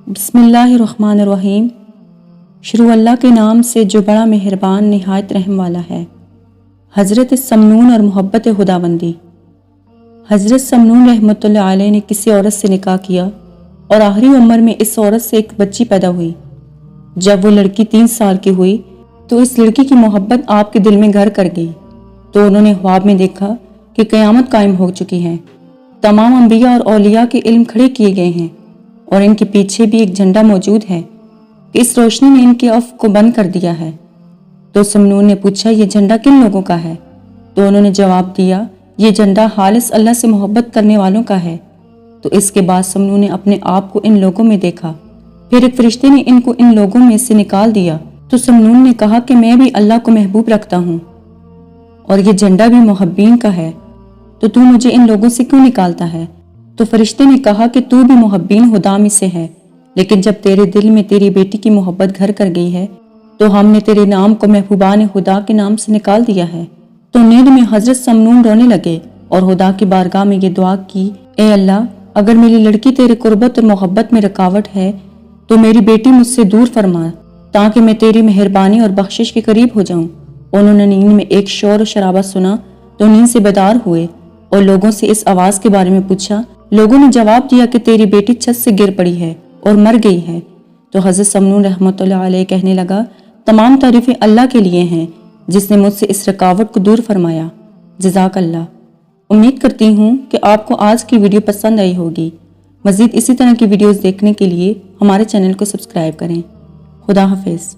बिस्मिल्लाहिर्रहमानिर्रहीम। शुरू अल्लाह के नाम से जो बड़ा मेहरबान निहायत रहम वाला है। हज़रत समनून और मोहब्बत खुदाबंदी। हज़रत समनून रहमतुल्लाह अलैह ने किसी औरत से निकाह किया और आखिरी उम्र में इस औरत से एक बच्ची पैदा हुई। जब वो लड़की 3 साल की हुई तो इस लड़की की मोहब्बत आपके दिल में घर कर गई। तो उन्होंने ख्वाब में देखा कि क़यामत कायम हो चुकी है, तमाम अंबिया और औलिया के इल्म खड़े किए गए हैं और इनके पीछे भी एक झंडा मौजूद है कि इस रोशनी ने इनके अफ़ को बंद कर दिया है। तो समनून ने पूछा, ये झंडा किन लोगों का है? तो उन्होंने जवाब दिया, ये झंडा खालिस अल्लाह से मोहब्बत करने वालों का है। तो इसके बाद समनून ने अपने आप को इन लोगों में देखा। फिर एक फरिश्ते ने इनको इन लोगों में से निकाल दिया। तो समनून ने कहा कि मैं भी अल्लाह को महबूब रखता हूँ और ये झंडा भी मुहब्बीन का है, तो तू मुझे इन लोगों से क्यों निकालता है? तो फरिश्ते ने कहा कि तू भी मुहब्बीन खुदा में से है, लेकिन जब तेरे दिल में तेरी बेटी की मोहब्बत घर कर गई है तो हमने तेरे नाम को महबूबान खुदा के नाम से निकाल दिया है। तो नींद में हजरत समनून रोने लगे और खुदा की बारगाह में ये दुआ की, ए अल्लाह, अगर मेरी लड़की तेरे कुर्बत और मोहब्बत में रुकावट है तो मेरी बेटी मुझसे दूर फरमा, ताकि मैं तेरी मेहरबानी और बख्शिश के करीब हो जाऊं। उन्होंने नींद में एक शोर और शराबा सुना तो नींद से बेदार हुए और लोगों से इस आवाज के बारे में पूछा। लोगों ने जवाब दिया कि तेरी बेटी छत से गिर पड़ी है और मर गई है। तो हज़रत समनून रहमतुल्लाह अलैह कहने लगा, तमाम तारीफें अल्लाह के लिए हैं जिसने मुझसे इस रुकावट को दूर फरमाया। जज़ाक अल्लाह। उम्मीद करती हूँ कि आपको आज की वीडियो पसंद आई होगी। मज़ीद इसी तरह की वीडियोज़ देखने के लिए हमारे चैनल को सब्सक्राइब करें। खुदा हाफिज़।